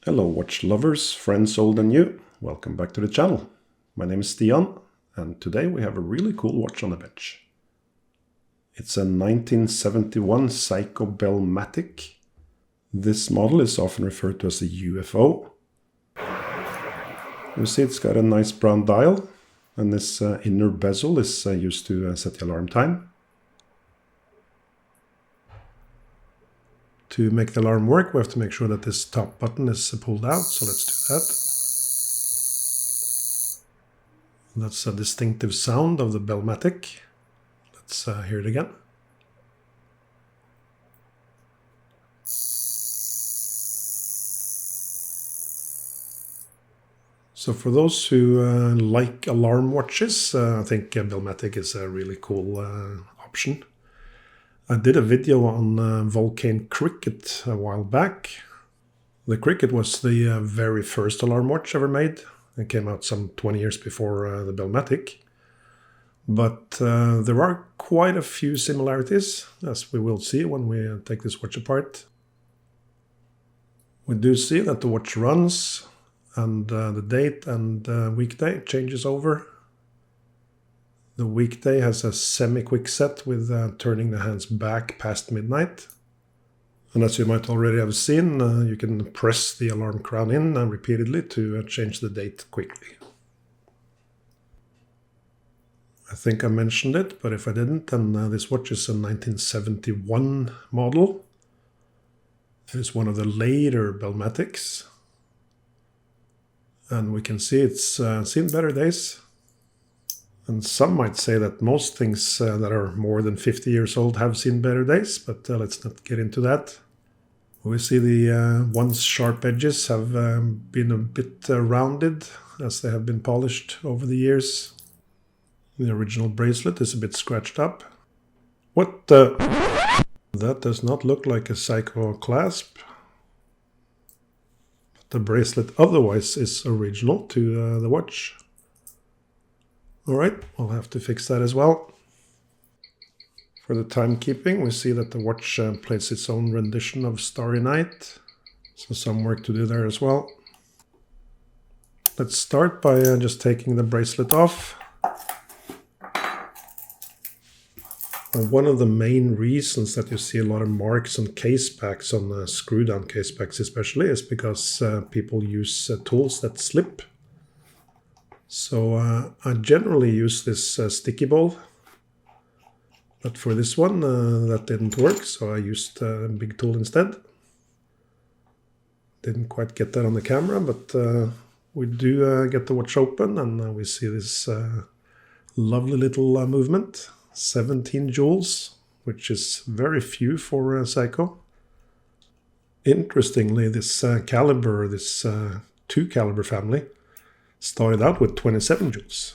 Hello watch lovers, friends old and new, welcome back to the channel. My name is Stian and today we have a really cool watch on the bench. It's a 1971 Seiko Bell-matic. This model is often referred to as a UFO. You see it's got a nice brown dial and this inner bezel is used to set the alarm time. To make the alarm work, we have to make sure that this top button is pulled out, so let's do that. That's a distinctive sound of the Bell-matic. Let's hear it again. So for those who like alarm watches, I think Bell-matic is a really cool option. I did a video on Vulcan Cricket a while back. The Cricket was the very first alarm watch ever made. It came out some 20 years before the Bell-matic. But there are quite a few similarities, as we will see when we take this watch apart. We do see that the watch runs and the date and weekday changes over. The weekday has a semi-quick set with turning the hands back past midnight. And as you might already have seen, you can press the alarm crown in repeatedly to change the date quickly. I think I mentioned it, but if I didn't, then this watch is a 1971 model. It is one of the later Bell-matics. And we can see it's seen better days. And some might say that most things that are more than 50 years old have seen better days, but let's not get into that. We see the once sharp edges have been a bit rounded as they have been polished over the years. The original bracelet is a bit scratched up. What the? That does not look like a Seiko clasp. But the bracelet otherwise is original to the watch. Alright, I'll have to fix that as well. For the timekeeping, we see that the watch plays its own rendition of Starry Night. So some work to do there as well. Let's start by just taking the bracelet off. One of the main reasons that you see a lot of marks on case backs, on screw-down case backs especially, is because people use tools that slip. So I generally use this sticky ball, but for this one that didn't work, so I used a big tool instead. Didn't quite get that on the camera, but we do get the watch open and we see this lovely little movement, 17 joules, which is very few for Seiko. Interestingly, this caliber, this 2 caliber family, started out with 27 joules,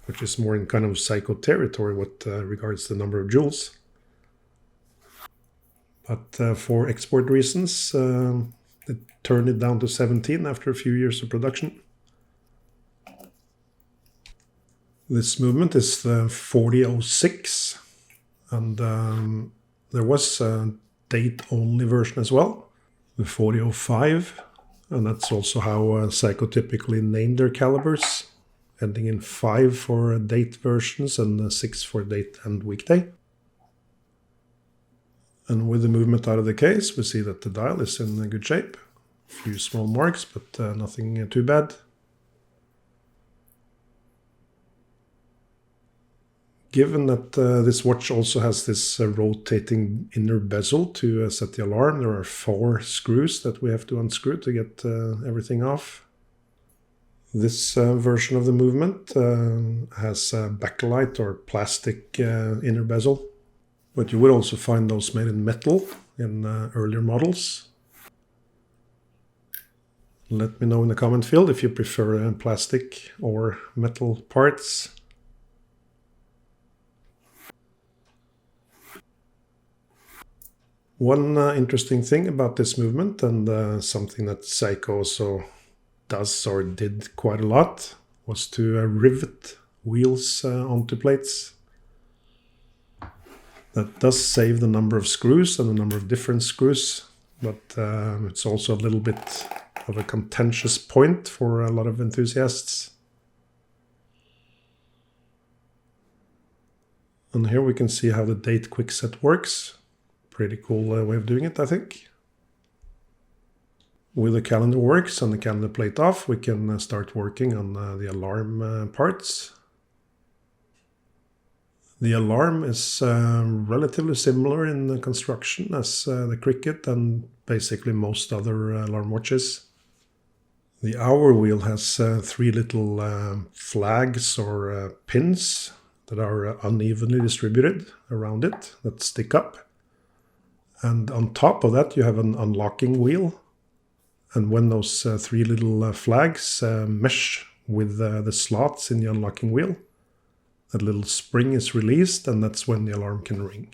which is more in kind of Seiko territory with regards to the number of joules. But for export reasons, they turned it down to 17 after a few years of production. This movement is the 4006, and there was a date-only version as well, the 4005. And that's also how Seiko typically named their calibers, ending in 5 for date versions and 6 for date and weekday. And with the movement out of the case, we see that the dial is in good shape. A few small marks, but nothing too bad. Given that this watch also has this rotating inner bezel to set the alarm, there are 4 screws that we have to unscrew to get everything off. This version of the movement has a bakelite or plastic inner bezel, but you would also find those made in metal in earlier models. Let me know in the comment field if you prefer plastic or metal parts. One interesting thing about this movement, and something that Seiko also does or did quite a lot, was to rivet wheels onto plates. That does save the number of screws and the number of different screws, but it's also a little bit of a contentious point for a lot of enthusiasts. And here we can see how the date quickset works. Pretty cool way of doing it, I think. With the calendar works and the calendar plate off, we can start working on the alarm parts. The alarm is relatively similar in the construction as the Cricket and basically most other alarm watches. The hour wheel has 3 little flags or pins that are unevenly distributed around it that stick up. And on top of that you have an unlocking wheel. And when those 3 little flags mesh with the slots in the unlocking wheel, that little spring is released, and that's when the alarm can ring.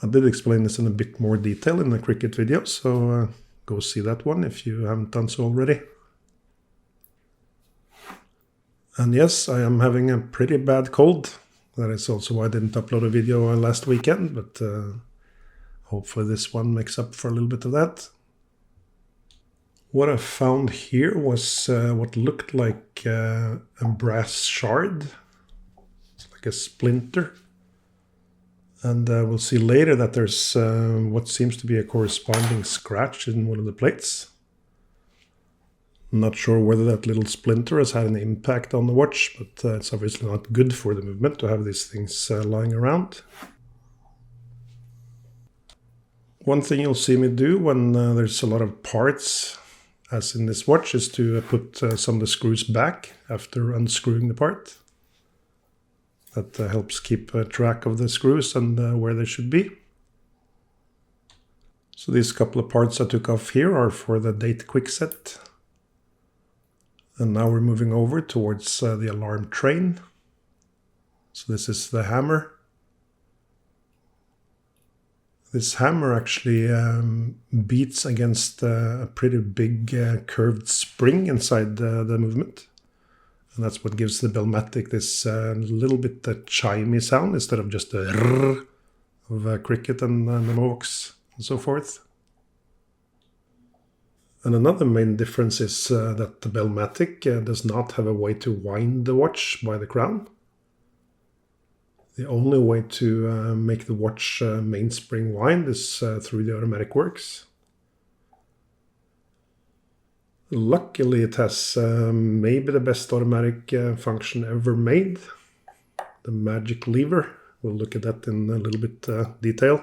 I did explain this in a bit more detail in the Cricket video, so go see that one if you haven't done so already. And yes, I am having a pretty bad cold. That is also why I didn't upload a video last weekend, but hopefully this one makes up for a little bit of that. What I found here was what looked like a brass shard. It's like a splinter. And we'll see later that there's what seems to be a corresponding scratch in one of the plates. I'm not sure whether that little splinter has had an impact on the watch, but it's obviously not good for the movement to have these things lying around. One thing you'll see me do when there's a lot of parts, as in this watch, is to put some of the screws back after unscrewing the part. That helps keep track of the screws and where they should be. So these couple of parts I took off here are for the date quickset. And now we're moving over towards the alarm train. So this is the hammer. This hammer actually beats against a pretty big curved spring inside the movement. And that's what gives the Bell-matic this little bit chimey sound instead of just a rrr of Cricket and the Mohawks and so forth. And another main difference is that the Bell-matic does not have a way to wind the watch by the crown. The only way to make the watch mainspring wind is through the automatic works. Luckily it has maybe the best automatic function ever made, the magic lever. We'll look at that in a little bit detail.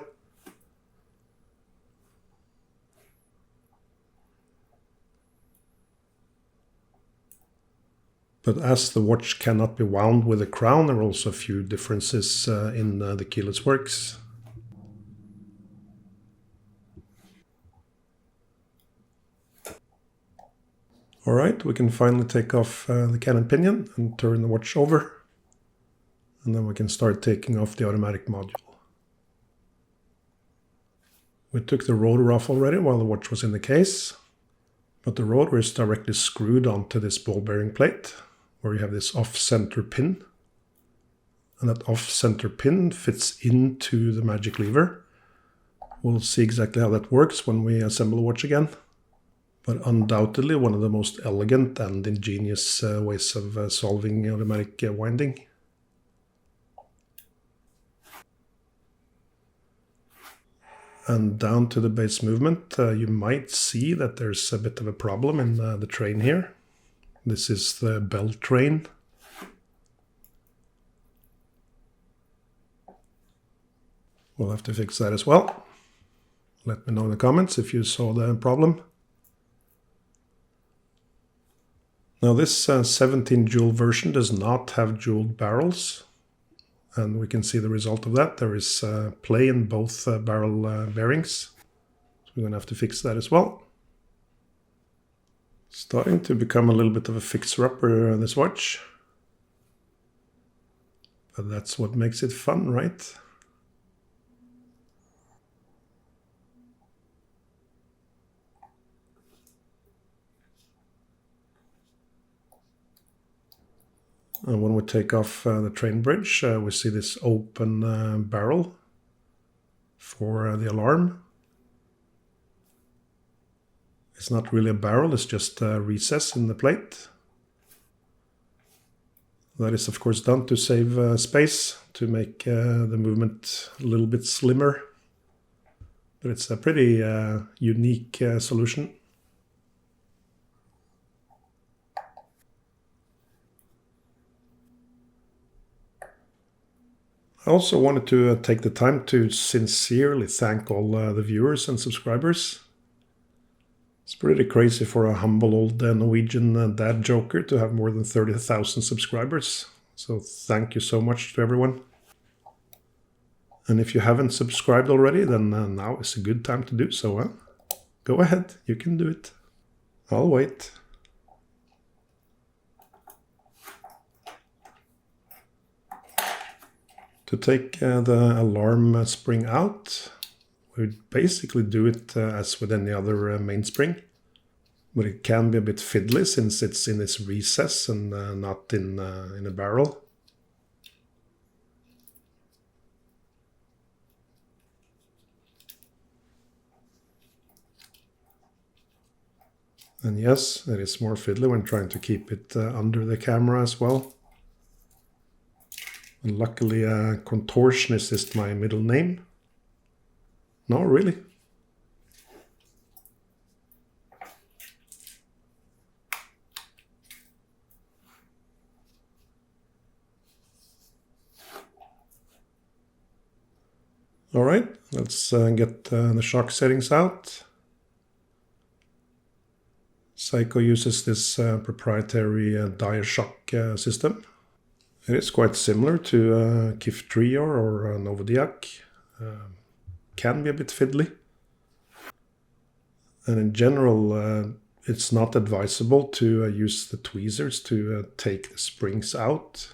But as the watch cannot be wound with a crown, there are also a few differences in the keyless works. Alright, we can finally take off the cannon pinion and turn the watch over. And then we can start taking off the automatic module. We took the rotor off already while the watch was in the case. But the rotor is directly screwed onto this ball bearing plate, where you have this off-center pin. And that off-center pin fits into the magic lever. We'll see exactly how that works when we assemble the watch again. But undoubtedly one of the most elegant and ingenious ways of solving automatic winding. And down to the base movement, you might see that there's a bit of a problem in the train here. This is the bell train. We'll have to fix that as well. Let me know in the comments if you saw the problem. Now this 17 joule version does not have jeweled barrels. And we can see the result of that. There is play in both barrel bearings. So we're going to have to fix that as well. Starting to become a little bit of a fixer-upper this watch. But that's what makes it fun, right? And when we take off the train bridge, we see this open barrel for the alarm. It's not really a barrel, it's just a recess in the plate. That is of course done to save space, to make the movement a little bit slimmer. But it's a pretty unique solution. I also wanted to take the time to sincerely thank all the viewers and subscribers. It's pretty crazy for a humble old Norwegian dad joker to have more than 30,000 subscribers. So thank you so much to everyone. And if you haven't subscribed already, then now is a good time to do so. Huh? Go ahead, you can do it. I'll wait. To take the alarm spring out, we basically do it as with any other mainspring. But it can be a bit fiddly since it's in its recess and not in a barrel. And yes, it is more fiddly when trying to keep it under the camera as well. And luckily, contortionist is my middle name. No, really. All right, let's get the shock settings out. Seiko uses this proprietary dire shock system. It is quite similar to KIF Trio or Novodiak. Can be a bit fiddly. And in general, it's not advisable to use the tweezers to take the springs out.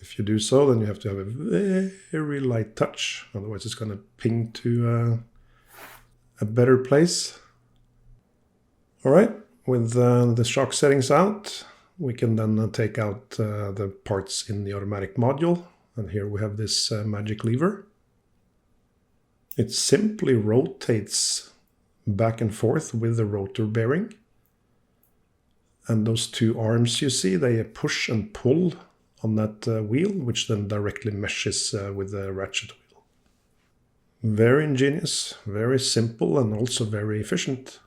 If you do so, then you have to have a very light touch. Otherwise it's going to ping to a better place. All right, with the shock settings out, we can then take out the parts in the automatic module. And here we have this magic lever. It simply rotates back and forth with the rotor bearing. And those two arms you see, they push and pull on that wheel, which then directly meshes with the ratchet wheel. Very ingenious, very simple, and also very efficient.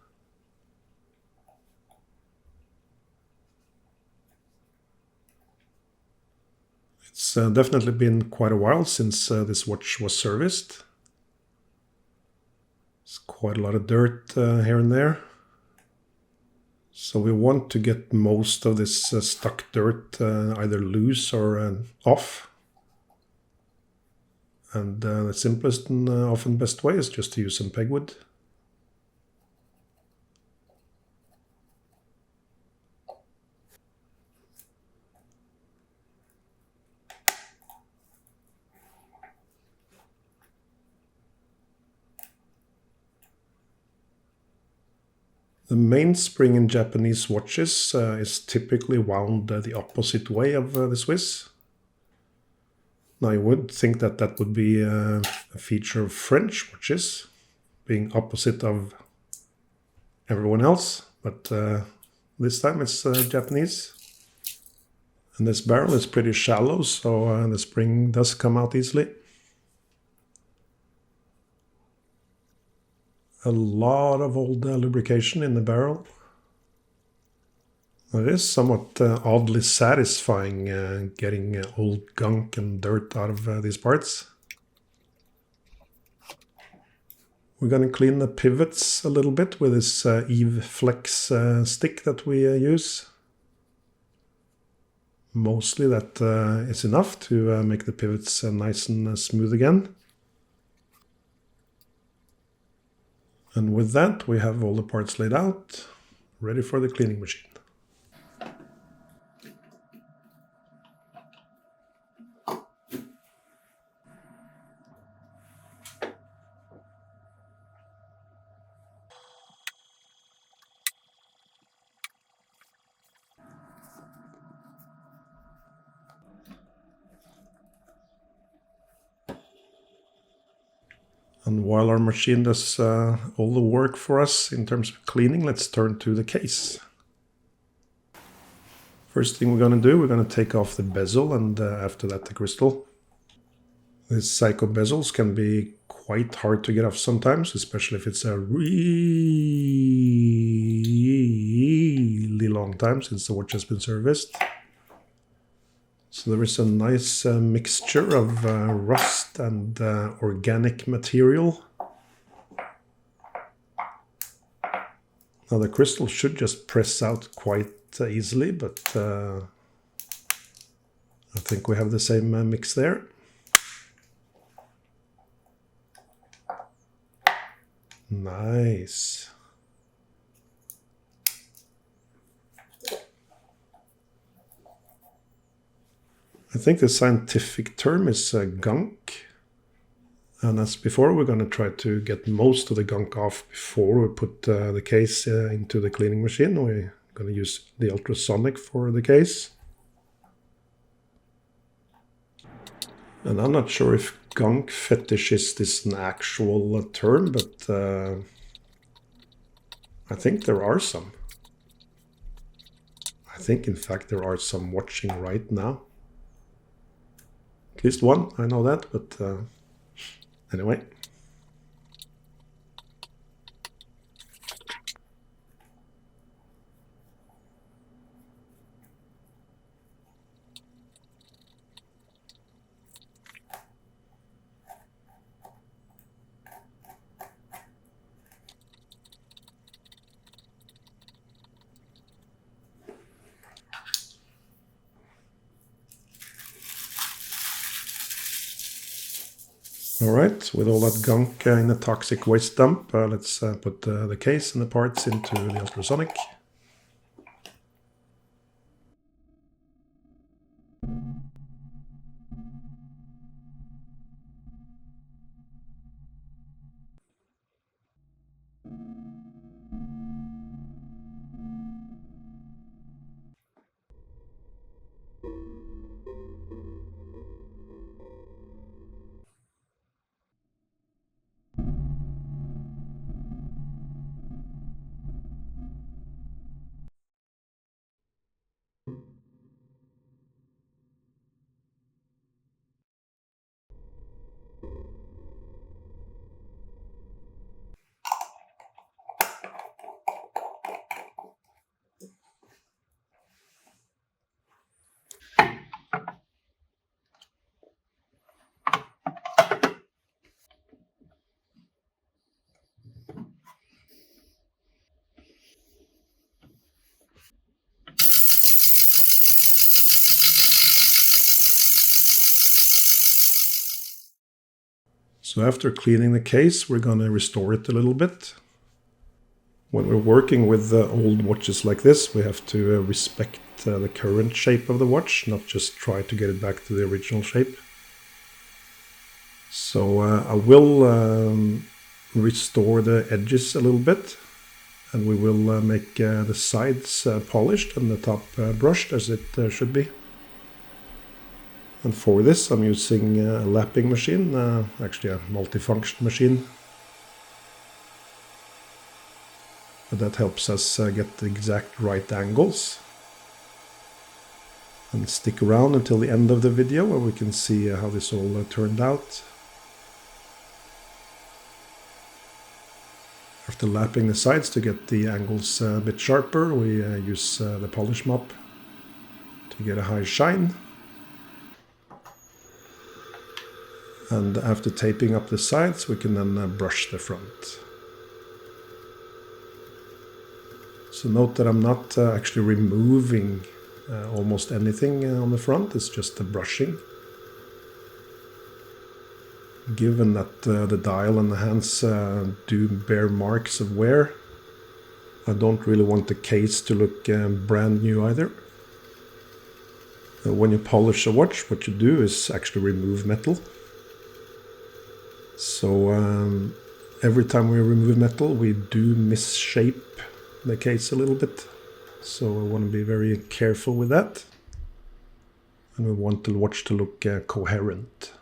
It's definitely been quite a while since this watch was serviced. It's quite a lot of dirt here and there. So we want to get most of this stuck dirt either loose or off. And the simplest and often best way is just to use some pegwood. The mainspring in Japanese watches is typically wound the opposite way of the Swiss. Now you would think that that would be a feature of French watches, being opposite of everyone else, but this time it's Japanese. And this barrel is pretty shallow, so the spring does come out easily. A lot of old lubrication in the barrel. It is somewhat oddly satisfying getting old gunk and dirt out of these parts. We're going to clean the pivots a little bit with this Eve Flex stick that we use. Mostly that is enough to make the pivots nice and smooth again. And with that, we have all the parts laid out, ready for the cleaning machine. And while our machine does all the work for us in terms of cleaning, let's turn to the case. First thing we're going to do, we're going to take off the bezel and after that the crystal. These Seiko bezels can be quite hard to get off sometimes, especially if it's a really long time since the watch has been serviced. So there is a nice mixture of rust and organic material. Now the crystal should just press out quite easily, but I think we have the same mix there. Nice. I think the scientific term is gunk. And as before, we're going to try to get most of the gunk off before we put the case into the cleaning machine. We're going to use the ultrasonic for the case. And I'm not sure if gunk fetishist is an actual term, but I think there are some. I think, in fact, there are some watching right now. At least one, I know that, but anyway. All right, with all that gunk in the toxic waste dump, let's put the case and the parts into the ultrasonic. So after cleaning the case, we're going to restore it a little bit. When we're working with old watches like this, we have to respect the current shape of the watch, not just try to get it back to the original shape. So I will restore the edges a little bit, and we will make the sides polished and the top brushed as it should be. And for this I'm using a lapping machine, actually a multifunction machine. But that helps us get the exact right angles. And stick around until the end of the video where we can see how this all turned out. After lapping the sides to get the angles a bit sharper, we use the polish mop to get a high shine. And after taping up the sides, we can then brush the front. So note that I'm not actually removing almost anything on the front, it's just the brushing. Given that the dial and the hands do bear marks of wear, I don't really want the case to look brand new either. When you polish a watch, what you do is actually remove metal. So every time we remove metal, we do misshape the case a little bit. So I want to be very careful with that. And we want the watch to look coherent.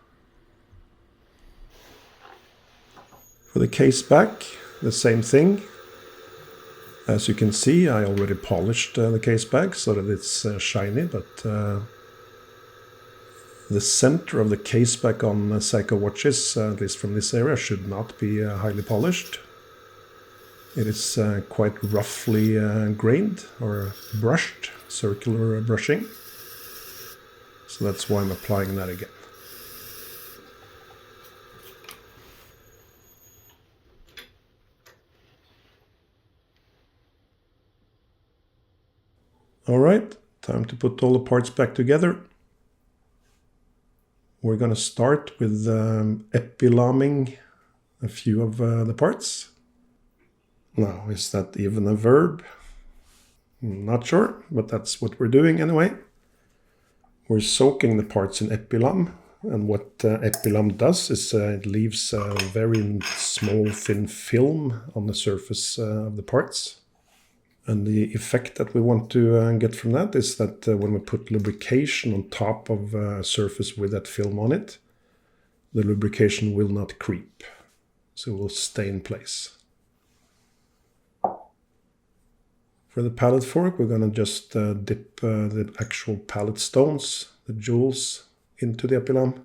For the case back, the same thing. As you can see, I already polished the case back so that it's shiny, but the center of the case back on Seiko watches, at least from this area, should not be highly polished. It is quite roughly grained or brushed, circular brushing. So that's why I'm applying that again. Alright, time to put all the parts back together. We're going to start with epilamming a few of the parts. Now, is that even a verb? Not sure, but that's what we're doing anyway. We're soaking the parts in epilam, and what epilam does is it leaves a very small thin film on the surface of the parts. And the effect that we want to get from that is that when we put lubrication on top of a surface with that film on it, the lubrication will not creep, so it will stay in place. For the pallet fork, we're going to just dip the actual pallet stones, the jewels, into the epilam.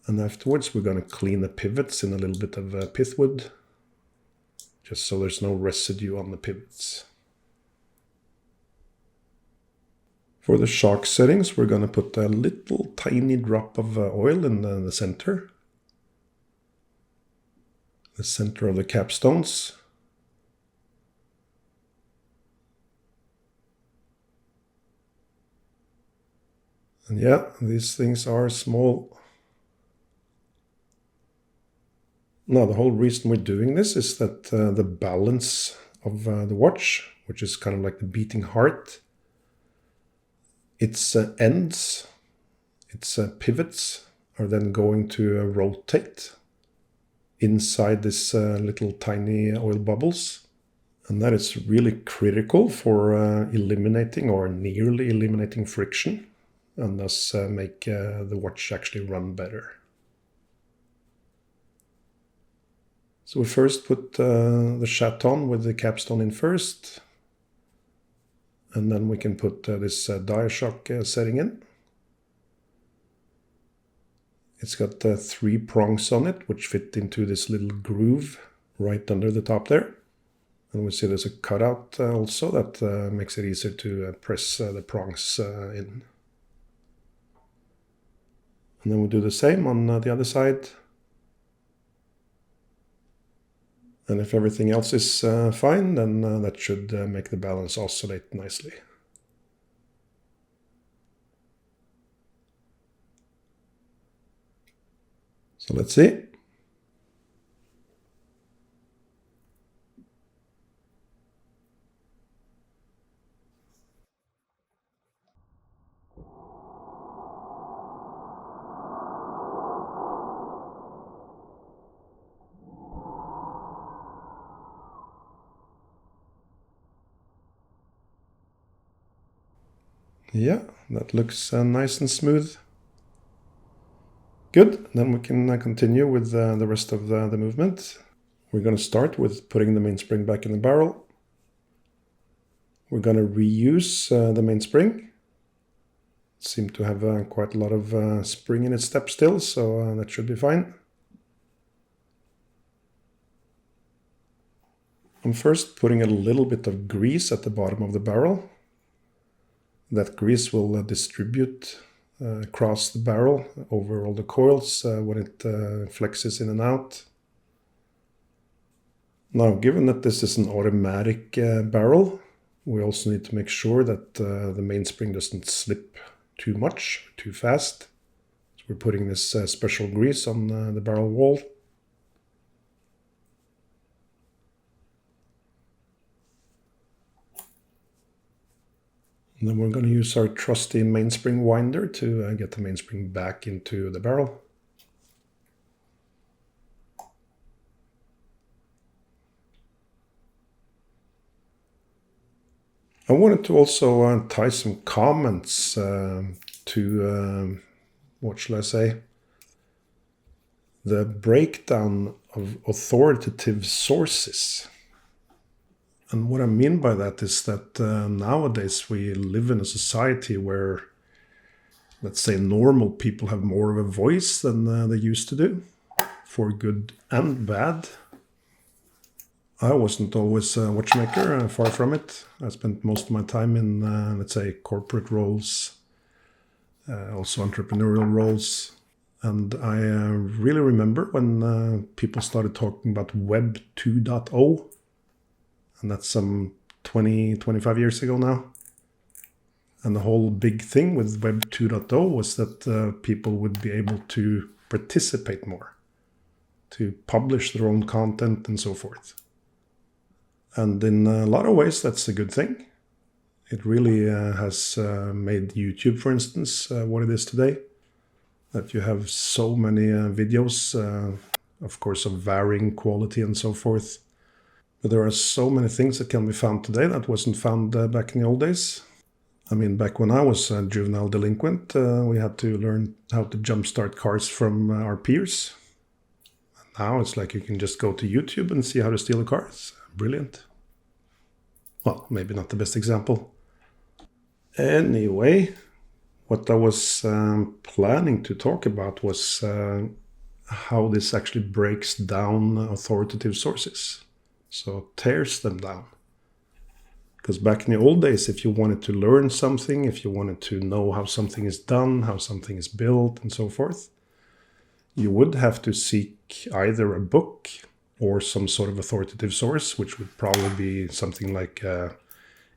And afterwards, we're going to clean the pivots in a little bit of pithwood, just so there's no residue on the pivots. For the shock settings, we're going to put a little tiny drop of oil in the center. The center of the capstones. And yeah, these things are small. Now, the whole reason we're doing this is that the balance of the watch, which is kind of like the beating heart, its ends, its pivots are then going to rotate inside this little tiny oil bubbles. And that is really critical for eliminating or nearly eliminating friction, and thus make the watch actually run better. So we first put the chaton with the capstone in first, and then we can put this Diashock setting in. It's got 3 prongs on it, which fit into this little groove right under the top there. And we see there's a cutout also that makes it easier to press the prongs in. And then we'll do the same on the other side. And if everything else is fine, then that should make the balance oscillate nicely. So let's see. Yeah, that looks nice and smooth. Good, then we can continue with the rest of the movement. We're going to start with putting the mainspring back in the barrel. We're going to reuse the mainspring. It seemed to have quite a lot of spring in its step still, so that should be fine. I'm first putting a little bit of grease at the bottom of the barrel. That grease will distribute across the barrel over all the coils when it flexes in and out. Now, given that this is an automatic barrel, we also need to make sure that the mainspring doesn't slip too much, too fast. So we're putting this special grease on the barrel wall. And then we're going to use our trusty mainspring winder to get the mainspring back into the barrel. I wanted to also tie some comments to, what shall I say, the breakdown of authoritative sources. And what I mean by that is that nowadays we live in a society where, let's say, normal people have more of a voice than they used to do, for good and bad. I wasn't always a watchmaker, far from it. I spent most of my time in, let's say, corporate roles, also entrepreneurial roles. And I really remember when people started talking about Web 2.0. And that's some 20, 25 years ago now. And the whole big thing with Web 2.0 was that people would be able to participate more, to publish their own content and so forth. And in a lot of ways, that's a good thing. It really has made YouTube, for instance, what it is today. That you have so many videos, of course, of varying quality and so forth. But there are so many things that can be found today that wasn't found back in the old days. I mean, back when I was a juvenile delinquent, we had to learn how to jumpstart cars from our peers. Now it's like you can just go to YouTube and see how to steal a car. It's brilliant. Well, maybe not the best example. Anyway, what I was planning to talk about was how this actually breaks down authoritative sources. So tears them down. Because back in the old days, if you wanted to learn something, if you wanted to know how something is done, how something is built, and so forth, you would have to seek either a book or some sort of authoritative source, which would probably be something like an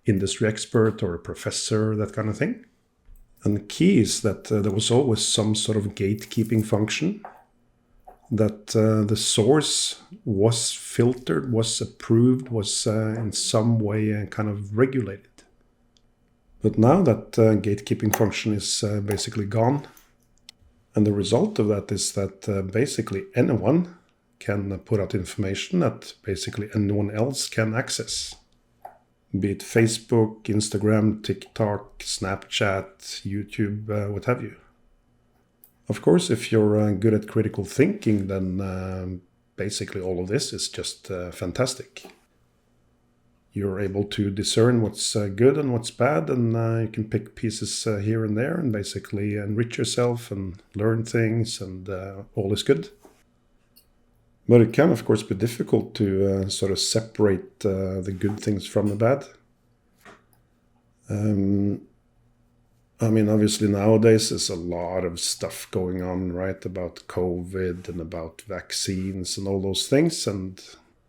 industry expert or a professor, that kind of thing. And the key is that there was always some sort of gatekeeping function, that the source was filtered, was approved, was in some way kind of regulated. But now that gatekeeping function is basically gone, and the result of that is that basically anyone can put out information that basically anyone else can access. Be it Facebook, Instagram, TikTok, Snapchat, YouTube, what have you. Of course, if you're good at critical thinking, then basically all of this is just fantastic. You're able to discern what's good and what's bad, and you can pick pieces here and there and basically enrich yourself and learn things, and all is good. But it can, of course, be difficult to sort of separate the good things from the bad. I mean, obviously nowadays there's a lot of stuff going on, right, about COVID and about vaccines and all those things. And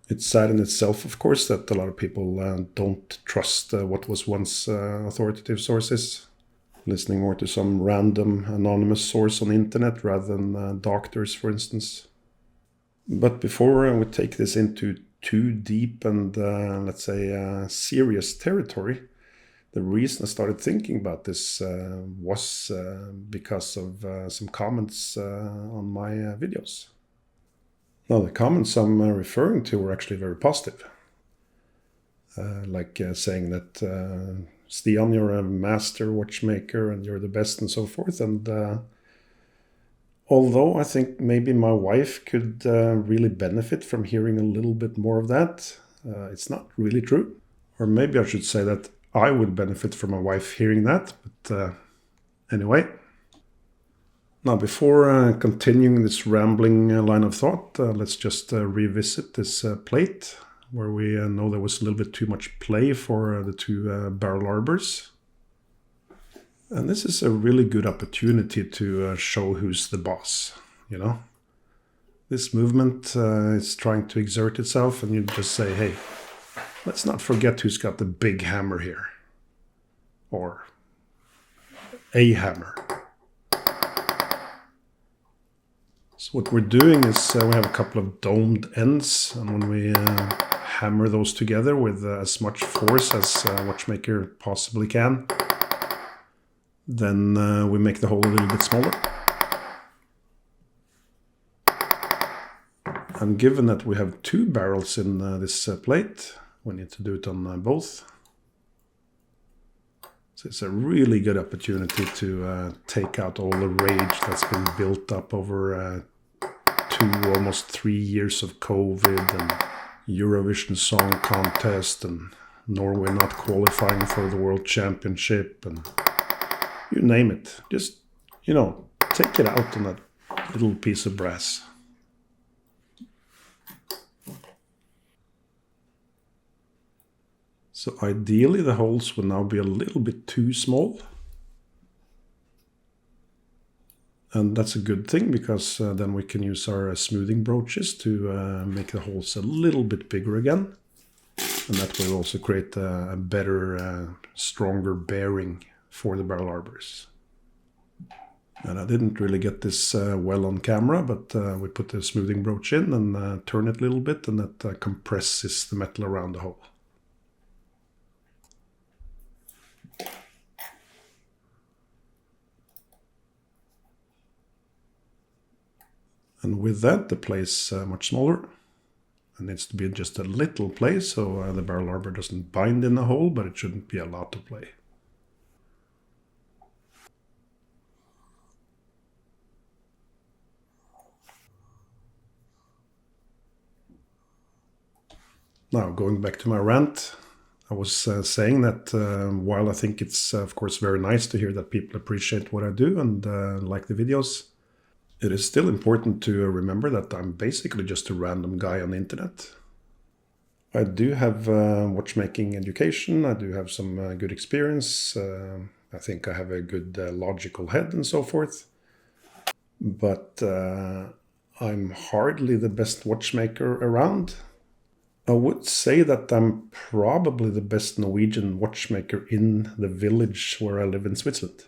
it's sad in itself, of course, that a lot of people don't trust what was once authoritative sources, listening more to some random anonymous source on the internet rather than doctors, for instance. But before we take this into too deep and, let's say, serious territory, the reason I started thinking about this was because of some comments on my videos. Now, the comments I'm referring to were actually very positive. Like saying that, Stian, you're a master watchmaker and you're the best and so forth. And although I think maybe my wife could really benefit from hearing a little bit more of that, it's not really true. Or maybe I should say that I would benefit from my wife hearing that, but anyway. Now, before continuing this rambling line of thought, let's just revisit this plate, where we know there was a little bit too much play for the two barrel arbors. And this is a really good opportunity to show who's the boss, you know. This movement is trying to exert itself, and you just say, hey, let's not forget who's got the big hammer here. Or a hammer. So what we're doing is we have a couple of domed ends, and when we hammer those together with as much force as a watchmaker possibly can, then we make the hole a little bit smaller. And given that we have two barrels in this plate, we need to do it on both. So it's a really good opportunity to take out all the rage that's been built up over almost 3 years of COVID and Eurovision Song Contest and Norway not qualifying for the World Championship and you name it. Just, you know, take it out on that little piece of brass. So ideally the holes will now be a little bit too small. And that's a good thing because then we can use our smoothing broaches to make the holes a little bit bigger again. And that will also create a better, stronger bearing for the barrel arbors. And I didn't really get this well on camera, but we put the smoothing broach in and turn it a little bit, and that compresses the metal around the hole. And with that, the play is much smaller. It needs to be just a little play, so the barrel arbor doesn't bind in the hole, but it shouldn't be a lot of play. Now, going back to my rant, I was saying that while I think it's, of course, very nice to hear that people appreciate what I do and like the videos, it is still important to remember that I'm basically just a random guy on the internet. I do have watchmaking education, I do have some good experience, I think I have a good logical head and so forth. But I'm hardly the best watchmaker around. I would say that I'm probably the best Norwegian watchmaker in the village where I live in Switzerland.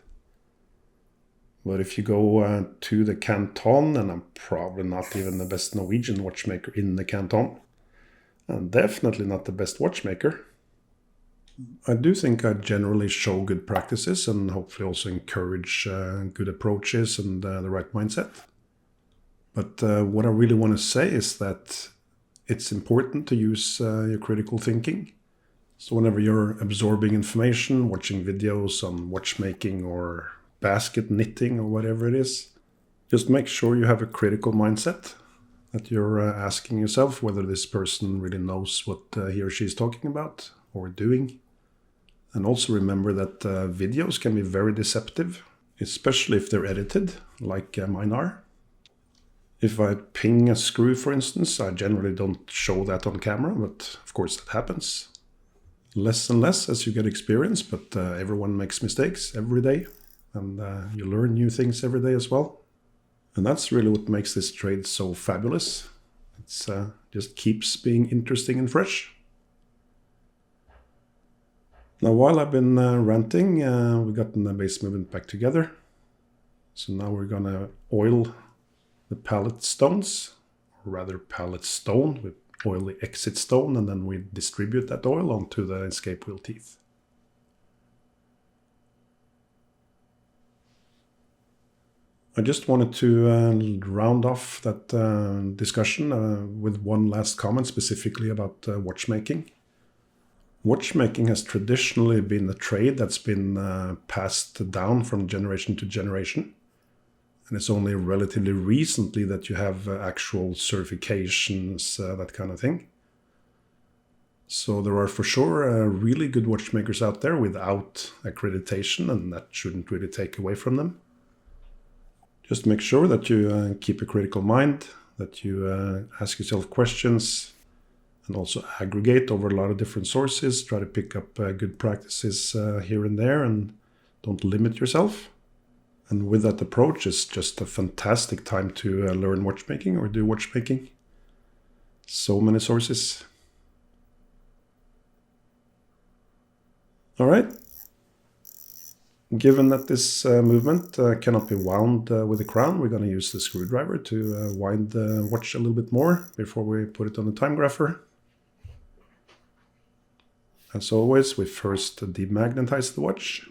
But if you go to the canton, and I'm probably not even the best Norwegian watchmaker in the canton, and definitely not the best watchmaker. I do think I generally show good practices and hopefully also encourage good approaches and the right mindset. But what I really want to say is that it's important to use your critical thinking. So whenever you're absorbing information, watching videos on watchmaking or basket knitting or whatever it is, just make sure you have a critical mindset, that you're asking yourself whether this person really knows what he or she is talking about or doing. And also remember that videos can be very deceptive, especially if they're edited, like mine are. If I ping a screw, for instance, I generally don't show that on camera, but of course that happens. Less and less as you get experience, but everyone makes mistakes every day, and you learn new things every day as well. And that's really what makes this trade so fabulous. It's just keeps being interesting and fresh. Now, while I've been ranting, we've gotten the base movement back together. So now we're gonna oil the pallet stones, or rather pallet stone. We oil the exit stone and then we distribute that oil onto the escape wheel teeth. I just wanted to round off that discussion with one last comment specifically about watchmaking. Watchmaking has traditionally been a trade that's been passed down from generation to generation. And it's only relatively recently that you have actual certifications, that kind of thing. So there are for sure really good watchmakers out there without accreditation, and that shouldn't really take away from them. Just make sure that you keep a critical mind, that you ask yourself questions, and also aggregate over a lot of different sources. Try to pick up good practices here and there, and don't limit yourself. And with that approach, it's just a fantastic time to learn watchmaking or do watchmaking. So many sources. All right. Given that this movement cannot be wound with a crown, we're going to use the screwdriver to wind the watch a little bit more before we put it on the time grapher. As always, we first demagnetize the watch.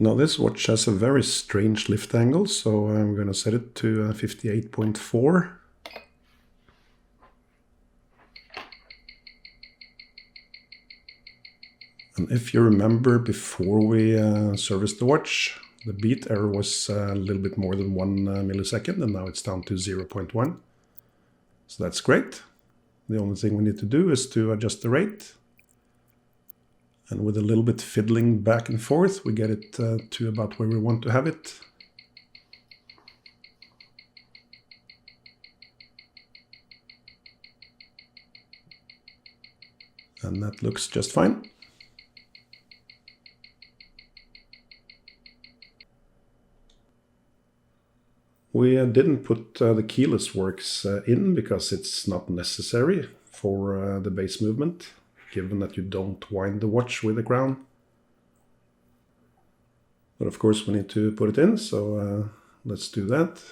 Now this watch has a very strange lift angle, so I'm going to set it to 58.4. And if you remember, before we serviced the watch, the beat error was a little bit more than 1 millisecond, and now it's down to 0.1. So that's great. The only thing we need to do is to adjust the rate. And with a little bit fiddling back and forth, we get it to about where we want to have it. And that looks just fine. We didn't put the keyless works in because it's not necessary for the base movement, given that you don't wind the watch with the crown. But of course we need to put it in, so let's do that.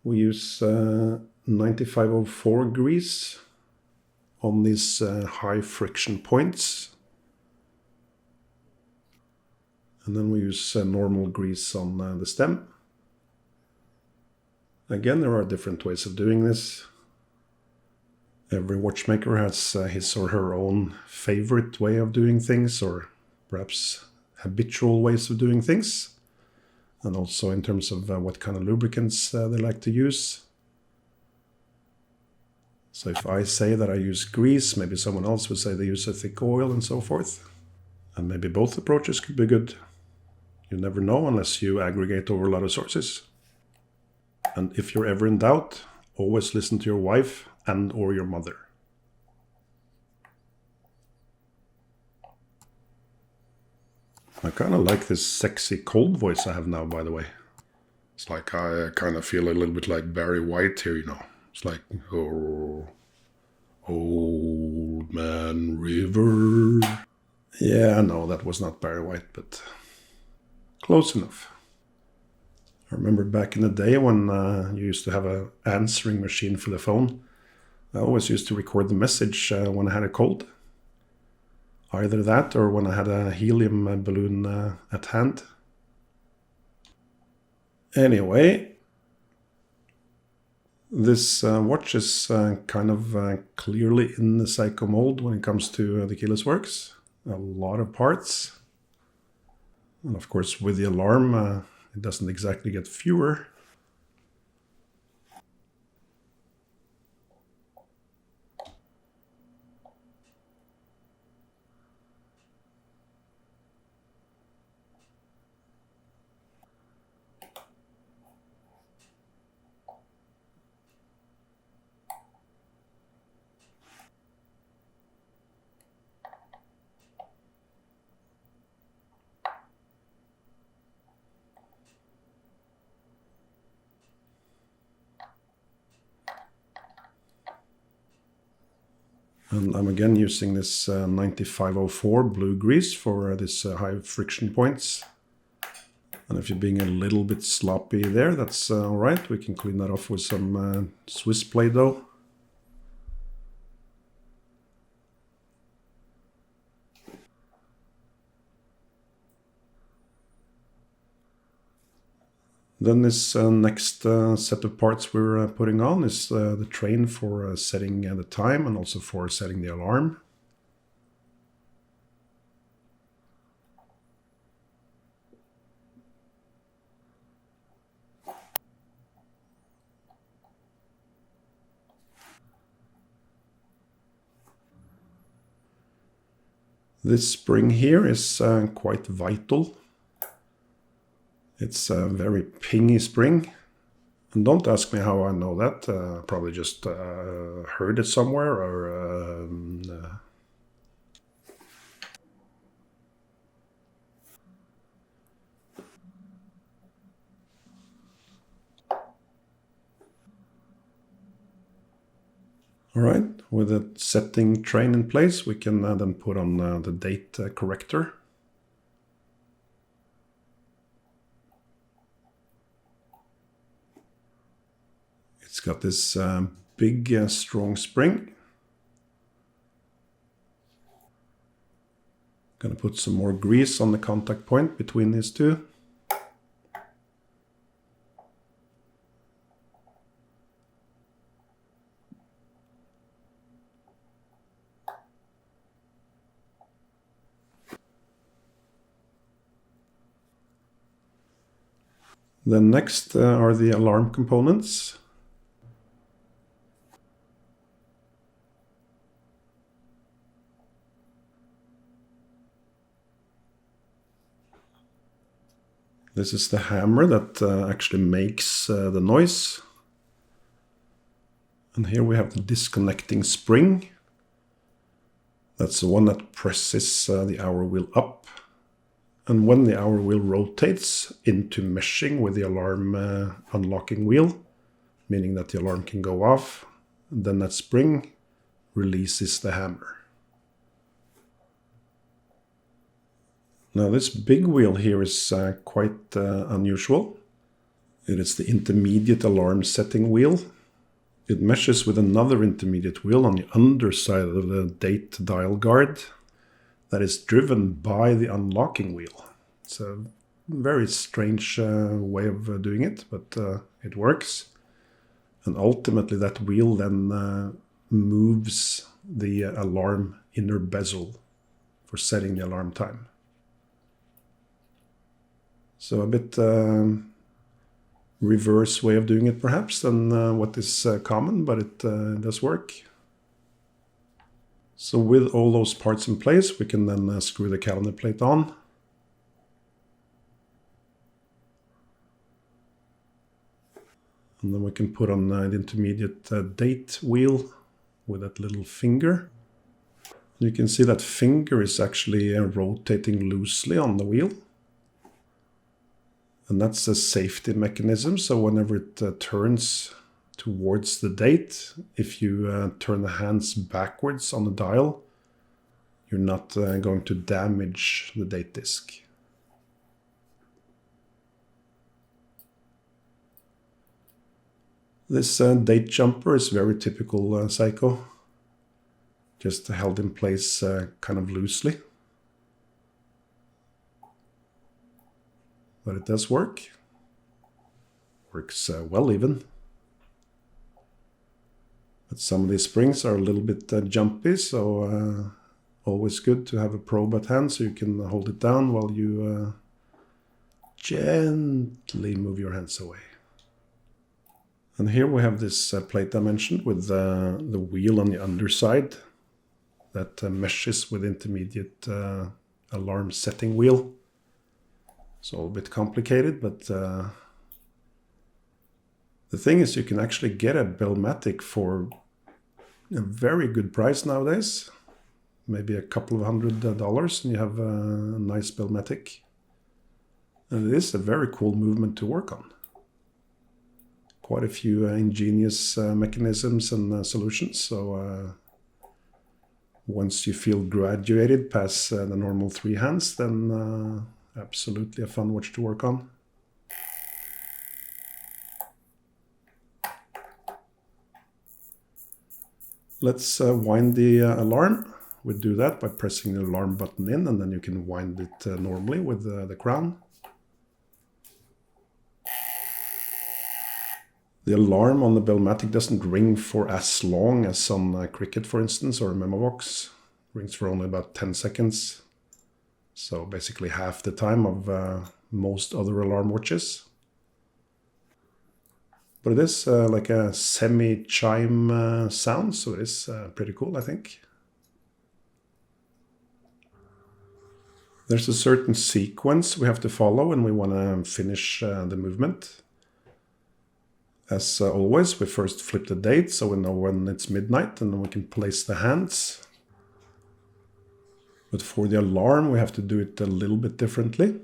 We use 9504 grease on these high friction points. And then we use normal grease on the stem. Again, there are different ways of doing this. Every watchmaker has his or her own favorite way of doing things, or perhaps habitual ways of doing things. And also in terms of what kind of lubricants they like to use. So if I say that I use grease, maybe someone else would say they use a thick oil and so forth. And maybe both approaches could be good. You never know unless you aggregate over a lot of sources. And if you're ever in doubt, always listen to your wife and or your mother. I kind of like this sexy cold voice I have now, by the way. It's like I kind of feel a little bit like Barry White here, you know. It's like, oh, old man river. Yeah, no, that was not Barry White, but close enough. I remember back in the day when you used to have an answering machine for the phone. I always used to record the message when I had a cold. Either that or when I had a helium balloon at hand. Anyway, this watch is kind of clearly in the Seiko mold when it comes to the keyless works. A lot of parts. And of course, with the alarm, it doesn't exactly get fewer. And I'm again using this 9504 blue grease for this high friction points. And if you're being a little bit sloppy there, that's all right. We can clean that off with some Swiss Play-Doh. Then this next set of parts we're putting on is the train for setting the time and also for setting the alarm. This spring here is quite vital. It's a very pingy spring. And don't ask me how I know that. Probably just heard it somewhere or... All right, with the setting train in place, we can then put on the date corrector. It's got this big, strong spring. Gonna put some more grease on the contact point between these two. Then next are the alarm components. This is the hammer that actually makes the noise. And here we have the disconnecting spring. That's the one that presses the hour wheel up. And when the hour wheel rotates into meshing with the alarm unlocking wheel, meaning that the alarm can go off, then that spring releases the hammer. Now this big wheel here is quite unusual. It is the intermediate alarm setting wheel. It meshes with another intermediate wheel on the underside of the date dial guard that is driven by the unlocking wheel. It's a very strange way of doing it, but it works. And ultimately that wheel then moves the alarm inner bezel for setting the alarm time. So a bit reverse way of doing it perhaps than what is common, but it does work. So with all those parts in place, we can then screw the calendar plate on. And then we can put on the intermediate date wheel with that little finger. You can see that finger is actually rotating loosely on the wheel. And that's a safety mechanism, so whenever it turns towards the date, if you turn the hands backwards on the dial, you're not going to damage the date disc. This date jumper is very typical Seiko, just held in place kind of loosely. But it does work. Works well even. But some of these springs are a little bit jumpy, so always good to have a probe at hand so you can hold it down while you gently move your hands away. And here we have this plate I mentioned with the wheel on the underside that meshes with intermediate alarm setting wheel. It's all a bit complicated, but the thing is you can actually get a Bell-matic for a very good price nowadays. Maybe a couple of $100 and you have a nice Bell-matic. And it is a very cool movement to work on. Quite a few ingenious mechanisms and solutions. So once you feel graduated past the normal 3 hands, then absolutely a fun watch to work on. Let's wind the alarm. We do that by pressing the alarm button in, and then you can wind it normally with the crown. The alarm on the Bell-matic doesn't ring for as long as on Cricket, for instance, or Memovox. It rings for only about 10 seconds. So basically half the time of most other alarm watches. But it is like a semi-chime sound, so it is pretty cool, I think. There's a certain sequence we have to follow when we want to finish the movement. As always, we first flip the date so we know when it's midnight, and then we can place the hands. But for the alarm, we have to do it a little bit differently.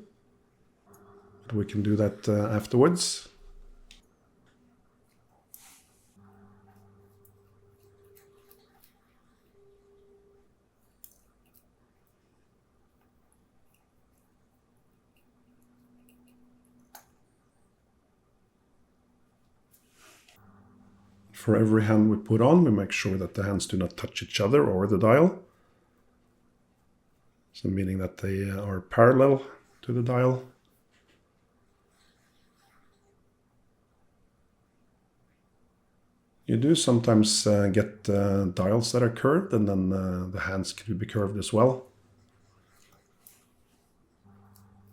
But we can do that afterwards. For every hand we put on, we make sure that the hands do not touch each other or the dial. So meaning that they are parallel to the dial. You do sometimes get dials that are curved, and then the hands could be curved as well.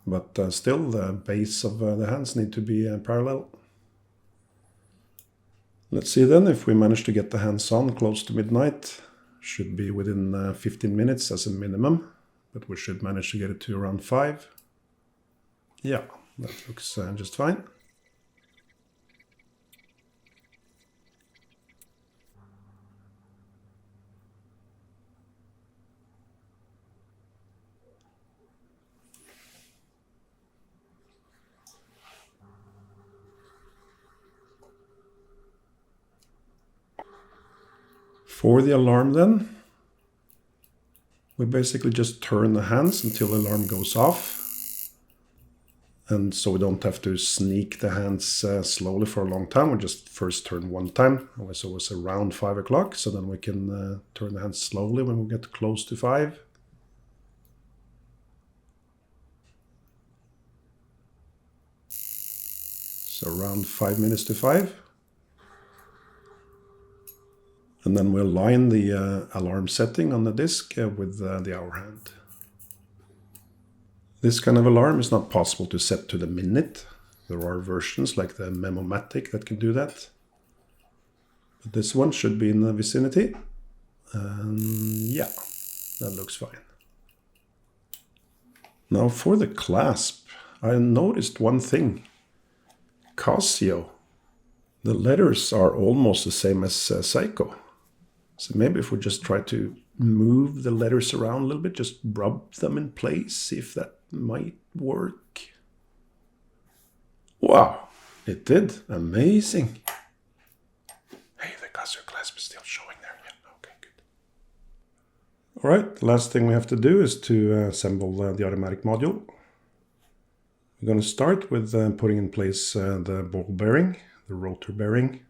But still, the base of the hands need to be parallel. Let's see then if we manage to get the hands on close to midnight. Should be within 15 minutes as a minimum, but we should manage to get it to around 5. Yeah, that looks just fine. For the alarm then, we basically just turn the hands until the alarm goes off. And so we don't have to sneak the hands slowly for a long time. We just first turn one time. It's always around 5 o'clock, so then we can turn the hands slowly when we get close to 5. So around 5 minutes to 5. And then we'll align the alarm setting on the disc with the hour hand. This kind of alarm is not possible to set to the minute. There are versions like the Memo-matic that can do that. But this one should be in the vicinity. Yeah, that looks fine. Now for the clasp, I noticed one thing. Casio, the letters are almost the same as Seiko. So maybe if we just try to move the letters around a little bit, just rub them in place, see if that might work. Wow, it did. Amazing. Hey, the Casio clasp is still showing there. Yeah, okay, good. All right, the last thing we have to do is to assemble the automatic module. We're going to start with putting in place the ball bearing, the rotor bearing.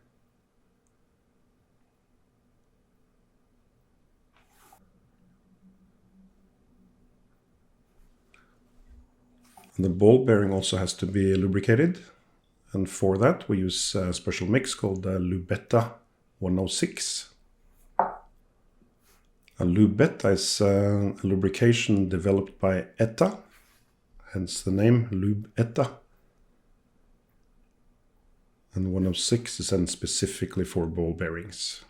The ball bearing also has to be lubricated, and for that we use a special mix called Lubrication 106. A Lubrication is a lubrication developed by ETA, hence the name Lubrication. And 106 is then specifically for ball bearings.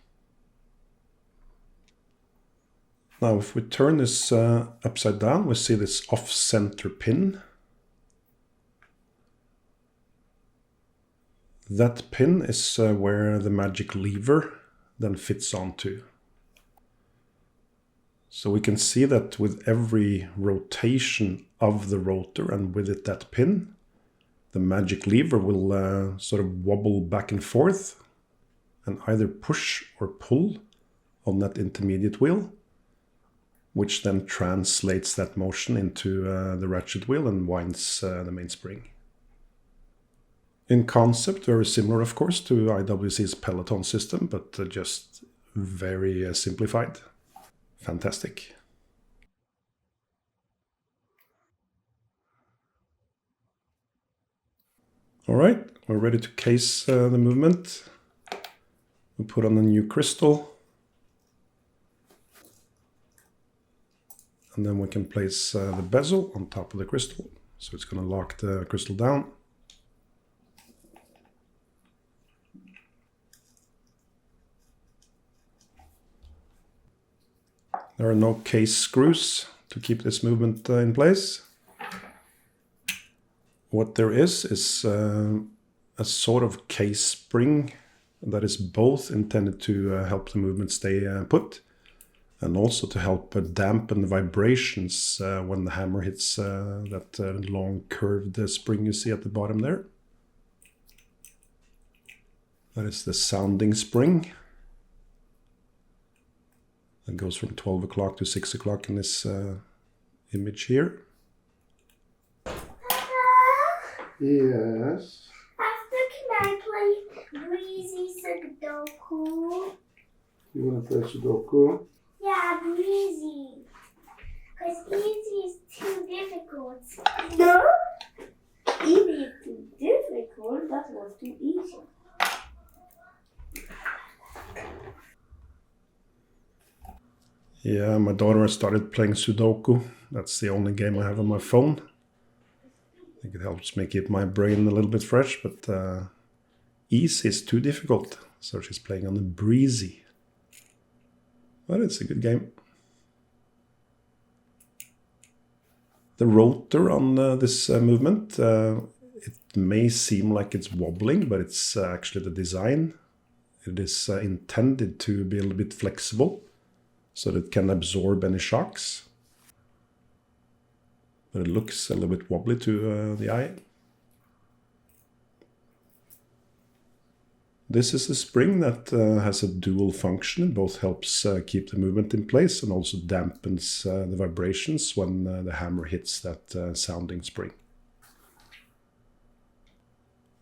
Now if we turn this upside down, we see this off-center pin. That pin is where the magic lever then fits onto. So we can see that with every rotation of the rotor and with it that pin, the magic lever will sort of wobble back and forth and either push or pull on that intermediate wheel, which then translates that motion into the ratchet wheel and winds the mainspring. In concept, very similar, of course, to IWC's Peloton system, but just very simplified. Fantastic. All right, we're ready to case the movement. We put on a new crystal. And then we can place the bezel on top of the crystal. So it's going to lock the crystal down. There are no case screws to keep this movement in place. What there is a sort of case spring that is both intended to help the movement stay put and also to help dampen the vibrations when the hammer hits that long curved spring you see at the bottom there. That is the sounding spring. It goes from 12 o'clock to 6 o'clock in this image here. Yes. After, can I play Breezy Sudoku? You want to play Sudoku? Yeah, Breezy. Because easy is too difficult. No? Easy is too difficult. That was too easy. Yeah, my daughter has started playing Sudoku. That's the only game I have on my phone. I think it helps me keep my brain a little bit fresh, but easy is too difficult. So she's playing on the breezy. But it's a good game. The rotor on this movement, it may seem like it's wobbling, but it's actually the design. It is intended to be a little bit flexible so that it can absorb any shocks. But it looks a little bit wobbly to the eye. This is a spring that has a dual function. It both helps keep the movement in place and also dampens the vibrations when the hammer hits that sounding spring.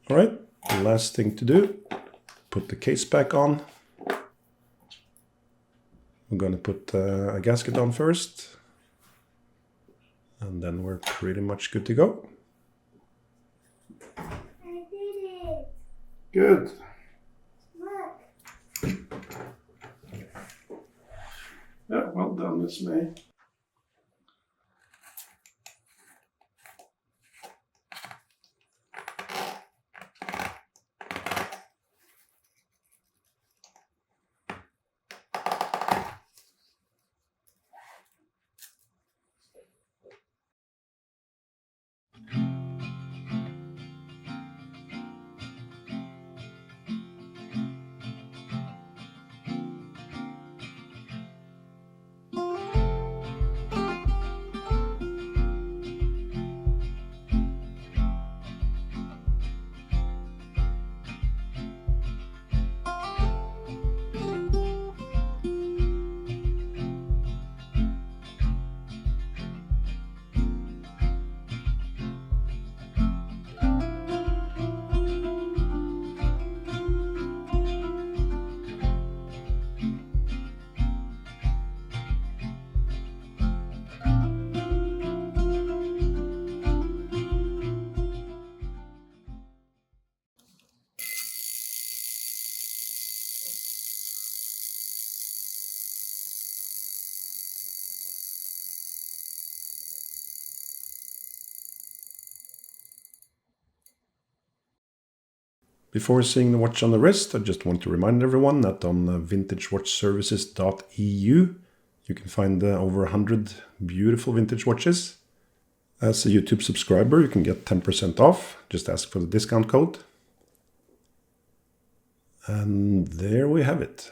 All right, the last thing to do, put the case back on. We're going to put a gasket on first. And then we're pretty much good to go. I did it. Good. Look. Yeah, well done, Miss May. Before seeing the watch on the wrist, I just want to remind everyone that on vintagewatchservices.eu you can find over 100 beautiful vintage watches. As a YouTube subscriber, you can get 10% off. Just ask for the discount code. And there we have it.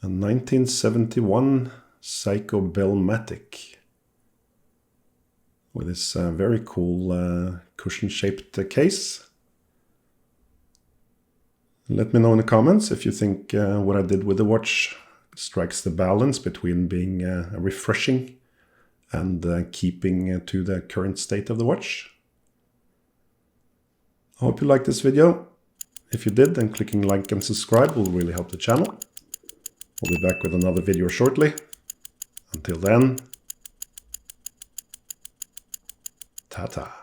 A 1971 Seiko Bell-matic with this very cool cushion-shaped case. Let me know in the comments if you think what I did with the watch strikes the balance between being refreshing and keeping to the current state of the watch. I hope you liked this video. If you did, then clicking like and subscribe will really help the channel. We'll be back with another video shortly. Until then, ta-ta.